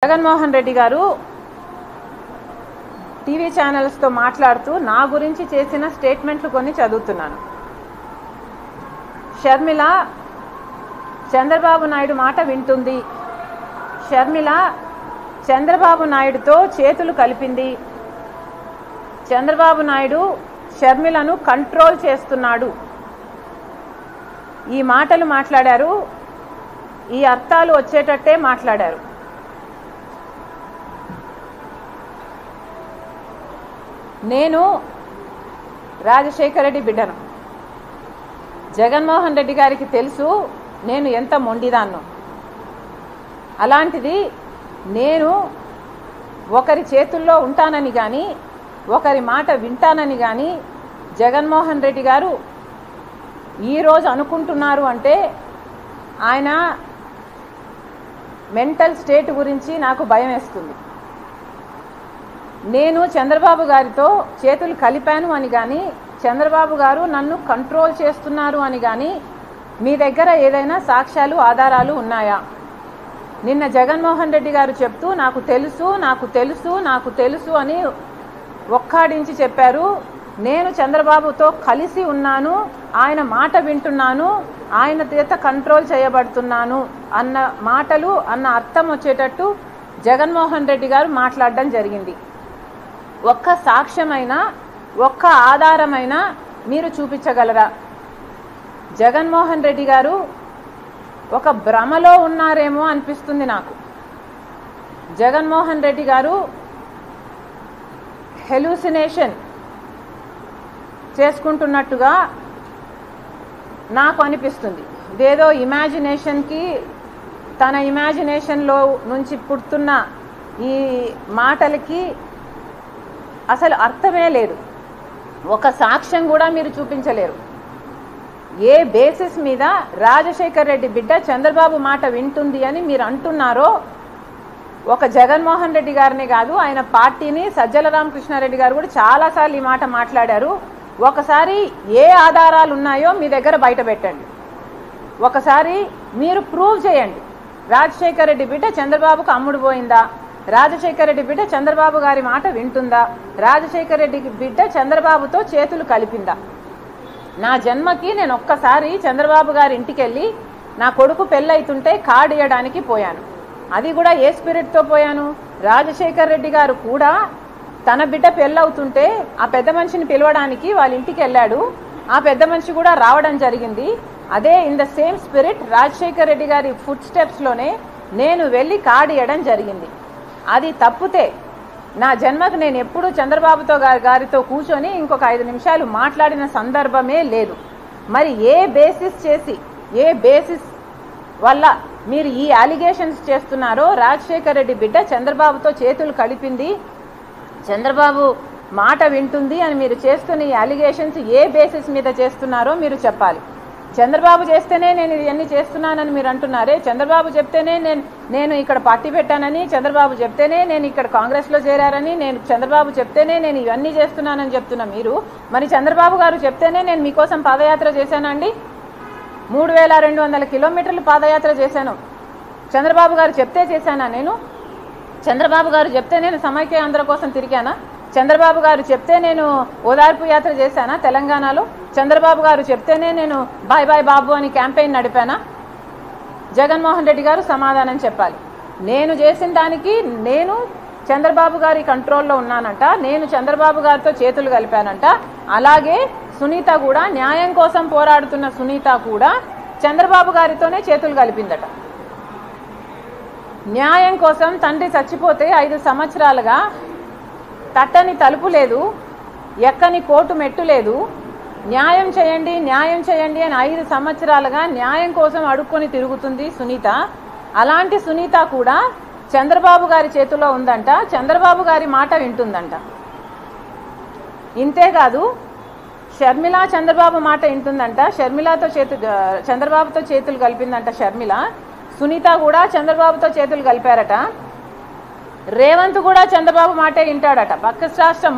జగన్మోహన్ రెడ్డి గారు TV channels తో మాట్లాడుతూ నా గురించి చేసిన స్టేట్మెంట్లు కొన్ని చదువుతున్నాను. షర్మిల చంద్రబాబు నాయుడు మాట వింటుంది. షర్మిల చంద్రబాబు నాయుడుతో చేతులు కలిపింది. చంద్రబాబు నాయుడు షర్మిలను కంట్రోల్ చేస్తున్నాడు. ఈ మాటలు మాట్లాడారు. ఈ అర్థాలు వచ్చేటట్టే మాట్లాడారు. నేను రాజశేఖర రెడ్డి బిడ్డను. జగన్మోహన్ రెడ్డి గారికి తెలుసు నేను ఎంత మొండిదాన్నో. అలాంటిది నేను ఒకరి చేతుల్లో ఉంటానని కానీ ఒకరి మాట వింటానని కానీ జగన్మోహన్ రెడ్డి గారు ఈరోజు అనుకుంటున్నారు అంటే ఆయన మెంటల్ స్టేట్ గురించి నాకు భయం వేస్తుంది. నేను చంద్రబాబు గారితో చేతులు కలిపాను అని కానీ చంద్రబాబు గారు నన్ను కంట్రోల్ చేస్తున్నారు అని కానీ మీ దగ్గర ఏదైనా సాక్ష్యాలు ఆధారాలు ఉన్నాయా? నిన్న జగన్మోహన్ రెడ్డి గారు చెప్తూ నాకు తెలుసు నాకు తెలుసు నాకు తెలుసు అని ఒక్కాడించి చెప్పారు. నేను చంద్రబాబుతో కలిసి ఉన్నాను, ఆయన మాట వింటున్నాను, ఆయన చేత కంట్రోల్ చేయబడుతున్నాను అన్న మాటలు అన్న అర్థం వచ్చేటట్టు జగన్మోహన్ రెడ్డి గారు మాట్లాడడం జరిగింది. ఒక్క సాక్ష్యమైనా ఒక్క ఆధారమైనా మీరు చూపించగలరా? జగన్మోహన్ రెడ్డి గారు ఒక భ్రమలో ఉన్నారేమో అనిపిస్తుంది నాకు. జగన్మోహన్ రెడ్డి గారు హెలూసినేషన్ చేసుకుంటున్నట్టుగా నాకు అనిపిస్తుంది. ఇదేదో ఇమాజినేషన్కి తన ఇమాజినేషన్లో నుంచి పుడుతున్న ఈ మాటలకి అసలు అర్థమే లేదు. ఒక సాక్ష్యం కూడా మీరు చూపించలేరు. ఏ బేసిస్ మీద రాజశేఖర రెడ్డి బిడ్డ చంద్రబాబు మాట వింటుంది అని మీరు అంటున్నారో ఒక జగన్మోహన్ రెడ్డి గారిని కాదు, ఆయన పార్టీని సజ్జల రామకృష్ణారెడ్డి గారు కూడా చాలాసార్లు ఈ మాట మాట్లాడారు. ఒకసారి ఏ ఆధారాలు ఉన్నాయో మీ దగ్గర బయట పెట్టండి. ఒకసారి మీరు ప్రూవ్ చేయండి. రాజశేఖర రెడ్డి బిడ్డ చంద్రబాబుకు అమ్ముడు పోయిందా? రాజశేఖర రెడ్డి బిడ్డ చంద్రబాబు గారి మాట వింటుందా? రాజశేఖర రెడ్డి బిడ్డ చంద్రబాబుతో చేతులు కలిపిందా? నా జన్మకి నేను ఒక్కసారి చంద్రబాబు గారి ఇంటికి వెళ్ళి నా కొడుకు పెళ్ళైతుంటే కార్డు ఇవ్వడానికి పోయాను. అది కూడా ఏ స్పిరిట్తో పోయాను? రాజశేఖర రెడ్డి గారు కూడా తన బిడ్డ పెళ్ళవుతుంటే ఆ పెద్ద మనిషిని పిలవడానికి వాళ్ళ ఇంటికి వెళ్ళాడు. ఆ పెద్ద మనిషి కూడా రావడం జరిగింది. అదే in the same spirit Rajasekhara Reddy గారి ఫుట్ స్టెప్స్లోనే నేను వెళ్ళి కార్డు ఇవ్వడం జరిగింది. అది తప్పితే నా జన్మకు నేను ఎప్పుడూ చంద్రబాబుతో గారితో కూర్చొని ఇంకొక 5 నిమిషాలు మాట్లాడిన సందర్భమే లేదు. మరి ఏ బేసిస్ చేసి ఏ బేసిస్ వల్ల మీరు ఈ అలిగేషన్స్ చేస్తున్నారో? రాజశేఖర రెడ్డి బిడ్డ చంద్రబాబుతో చేతులు కలిపింది, చంద్రబాబు మాట వింటుంది అని మీరు చేస్తున్న ఈ అలిగేషన్స్ ఏ బేసిస్ మీద చేస్తున్నారో మీరు చెప్పాలి. చంద్రబాబు చేస్తేనే నేను ఇవన్నీ చేస్తున్నానని మీరు అంటున్నారే. చంద్రబాబు చెప్తేనే నేను ఇక్కడ పార్టీ పెట్టానని, చంద్రబాబు చెప్తేనే నేను ఇక్కడ కాంగ్రెస్లో చేరారని, చంద్రబాబు చెప్తేనే నేను ఇవన్నీ చేస్తున్నానని చెప్తున్నా మీరు. మరి చంద్రబాబు గారు చెప్తేనే నేను మీకోసం పాదయాత్ర చేశానండి. 3200 కిలోమీటర్లు పాదయాత్ర చేశాను. చంద్రబాబు గారు చెప్తే చేశానా నేను? చంద్రబాబు గారు చెప్తే నేను సమైక్య ఆంధ్ర కోసం తిరిగానా? చంద్రబాబు గారు చెప్తే నేను ఓదార్పు యాత్ర చేశానా తెలంగాణలో? చంద్రబాబు గారు చెప్తేనే నేను బాయ్ బాయ్ బాబు అని క్యాంపెయిన్ నడిపానా? జగన్మోహన్ రెడ్డి గారు సమాధానం చెప్పాలి. నేను చేసిన దానికి నేను చంద్రబాబు గారి కంట్రోల్లో ఉన్నానంట, నేను చంద్రబాబు గారితో చేతులు కలిపానంట. అలాగే సునీత కూడా, న్యాయం కోసం పోరాడుతున్న సునీత కూడా చంద్రబాబు గారితోనే చేతులు కలిపిందట. న్యాయం కోసం తండ్రి చచ్చిపోతే 5 సంవత్సరాలుగా తట్టని తలుపు లేదు, ఎక్కని కోర్టు మెట్టు లేదు. న్యాయం చేయండి న్యాయం చేయండి అని 5 సంవత్సరాలుగా న్యాయం కోసం అడుక్కొని తిరుగుతుంది సునీత. అలాంటి సునీత కూడా చంద్రబాబు గారి చేతిలో ఉందంట, చంద్రబాబు గారి మాట వింటుందంట. ఇంతేకాదు షర్మిల చంద్రబాబు మాట వింటుందంట, చంద్రబాబుతో చేతులు కలిపిందంట షర్మిల. సునీత కూడా చంద్రబాబుతో చేతులు కలిపారట. రేవంత్ కూడా చంద్రబాబు మాటే వింటాడట. పక్క రాష్ట్ర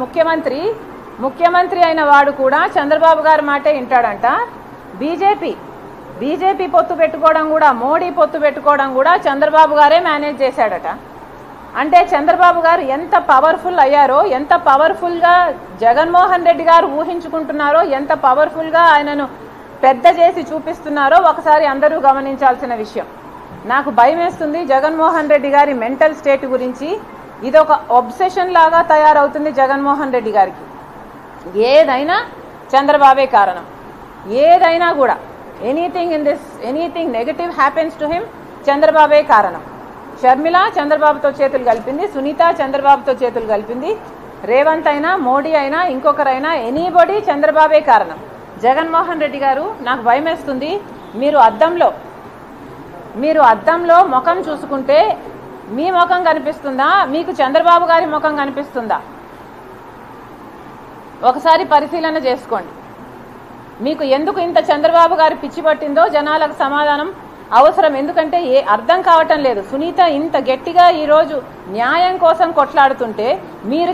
ముఖ్యమంత్రి అయిన వాడు కూడా చంద్రబాబు గారి మాటే వింటాడంట. బీజేపీ పొత్తు పెట్టుకోవడం కూడా, మోడీ పొత్తు పెట్టుకోవడం కూడా చంద్రబాబు గారే మేనేజ్ చేశాడట. అంటే చంద్రబాబు గారు ఎంత పవర్ఫుల్ అయ్యారో, ఎంత పవర్ఫుల్గా జగన్మోహన్ రెడ్డి గారు ఊహించుకుంటున్నారో, ఎంత పవర్ఫుల్గా ఆయనను పెద్ద చేసి చూపిస్తున్నారో ఒకసారి అందరూ గమనించాల్సిన విషయం. నాకు భయం వేస్తుంది జగన్మోహన్ రెడ్డి గారి మెంటల్ స్టేట్ గురించి. ఇది ఒక ఒబ్సెషన్ లాగా తయారవుతుంది జగన్మోహన్ రెడ్డి గారికి. ఏదైనా చంద్రబాబే కారణం. ఏదైనా కూడా anything negative happens to him, చంద్రబాబే కారణం. షర్మిల చంద్రబాబుతో చేతులు కలిపింది, సునీత చంద్రబాబుతో చేతులు కలిపింది, రేవంత్ అయినా మోడీ అయినా ఇంకొకరైనా ఎనీబడి చంద్రబాబే కారణం. జగన్మోహన్ రెడ్డి గారు నాకు భయం వేస్తుంది. మీరు అద్దంలో ముఖం చూసుకుంటే మీ ముఖం కనిపిస్తుందా, మీకు చంద్రబాబు గారి ముఖం కనిపిస్తుందా? ఒకసారి పరిశీలన చేసుకోండి. మీకు ఎందుకు ఇంత చంద్రబాబు గారి పిచ్చి పట్టిందో జనాలకు సమాధానం అవసరం. ఎందుకంటే అర్థం కావటం లేదు. సునీత ఇంత గట్టిగా ఈరోజు న్యాయం కోసం కొట్లాడుతుంటే మీరు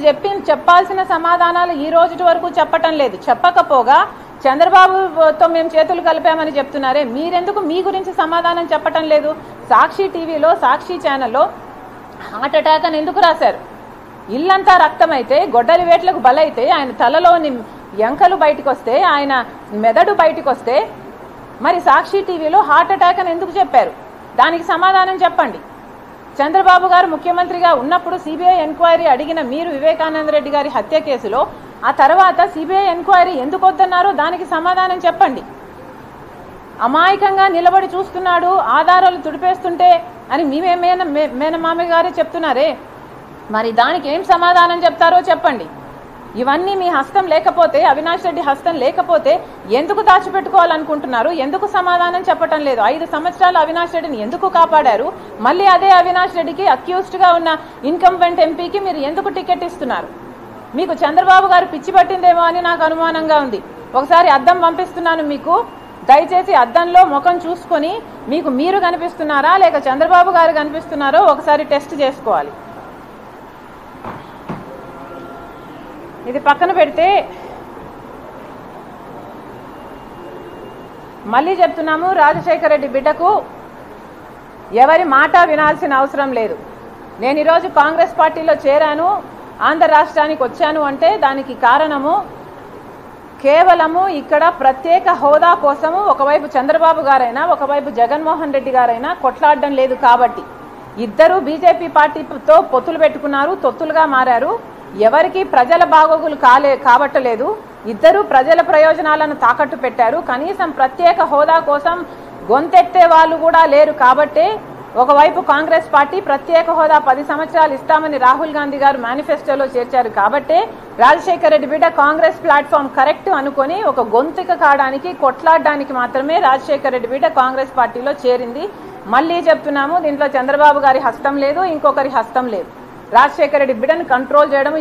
చెప్పాల్సిన సమాధానాలు ఈ రోజు వరకు చెప్పటం లేదు. చెప్పకపోగా చంద్రబాబుతో మేము చేతులు కలిపామని చెప్తున్నారే, మీరెందుకు మీ గురించి సమాధానం చెప్పటం లేదు? సాక్షి టీవీలో, సాక్షి ఛానల్లో హార్ట్ అటాక్ అని ఎందుకు రాశారు? ఇల్లంతా రక్తమైతే, గొడ్డలి వేట్లకు బలైతే, ఆయన తలలోని ఎంకలు బయటకు వస్తే, ఆయన మెదడు బయటకు వస్తే, మరి సాక్షి టీవీలో హార్ట్ అటాక్ అని ఎందుకు చెప్పారు? దానికి సమాధానం చెప్పండి. చంద్రబాబు గారు ముఖ్యమంత్రిగా ఉన్నప్పుడు సిబిఐ ఎంక్వైరీ అడిగిన మీరు వివేకానంద రెడ్డి గారి హత్య కేసులో ఆ తర్వాత సిబిఐ ఎంక్వైరీ ఎందుకు వద్దన్నారో దానికి సమాధానం చెప్పండి. అమాయకంగా నిలబడి చూస్తున్నాడు, ఆధారాలు తుడిపేస్తుంటే అని మేనమామయ్య గారే చెప్తున్నారే, మరి దానికి ఏం సమాధానం చెప్తారో చెప్పండి. ఇవన్నీ మీ హస్తం లేకపోతే, అవినాష్ రెడ్డి హస్తం లేకపోతే ఎందుకు దాచిపెట్టుకోవాలనుకుంటున్నారు? ఎందుకు సమాధానం చెప్పటం లేదు? 5 సంవత్సరాలు అవినాష్ రెడ్డిని ఎందుకు కాపాడారు? మళ్ళీ అదే అవినాష్ రెడ్డికి అక్యూజ్డ్గా ఉన్న ఇన్కంబెంట్ ఎంపీకి మీరు ఎందుకు టికెట్ ఇస్తున్నారు? మీకు చంద్రబాబు గారు పిచ్చి పట్టిందేమో అని నాకు అనుమానంగా ఉంది. ఒకసారి అద్దం పంపిస్తున్నాను మీకు. దయచేసి అద్దంలో ముఖం చూసుకొని మీకు మీరు కనిపిస్తున్నారా లేక చంద్రబాబు గారు కనిపిస్తున్నారో ఒకసారి టెస్ట్ చేసుకోవాలి. ఇది పక్కన పెడితే మళ్ళీ చెప్తున్నాము, రాజశేఖర రెడ్డి బిడ్డకు ఎవరి మాట వినాల్సిన అవసరం లేదు. నేను ఈరోజు కాంగ్రెస్ పార్టీలో చేరాను, ఆంధ్ర రాష్ట్రానికి వచ్చాను అంటే దానికి కారణము కేవలము ఇక్కడ ప్రత్యేక హోదా కోసము ఒకవైపు చంద్రబాబు గారైనా ఒకవైపు జగన్మోహన్ రెడ్డి గారైనా కొట్లాడడం లేదు కాబట్టి. ఇద్దరు బీజేపీ పార్టీతో పొత్తులు పెట్టుకున్నారు, తొత్తులుగా మారారు. ఎవరికి ప్రజల బాగోగులు కాబట్టలేదు. ఇద్దరు ప్రజల ప్రయోజనాలను తాకట్టు పెట్టారు. కనీసం ప్రత్యేక హోదా కోసం గొంతెత్తే వాళ్ళు కూడా లేరు. కాబట్టే ఒకవైపు కాంగ్రెస్ పార్టీ ప్రత్యేక హోదా 10 సంవత్సరాలు ఇస్తామని రాహుల్ గాంధీ గారు మేనిఫెస్టోలో చేర్చారు. కాబట్టే రాజశేఖర రెడ్డి బిడ్డ కాంగ్రెస్ ప్లాట్ఫామ్ కరెక్ట్ అనుకొని ఒక గొంతుక కాడానికి కొట్లాడడానికి మాత్రమే రాజశేఖర రెడ్డి బిడ్డ కాంగ్రెస్ పార్టీలో చేరింది. మళ్ళీ చెప్తున్నాము, దీంట్లో చంద్రబాబు గారి హస్తం లేదు, ఇంకొకరి హస్తం లేదు. రాజశేఖర రెడ్డి బిడ్డను కంట్రోల్ చేయడం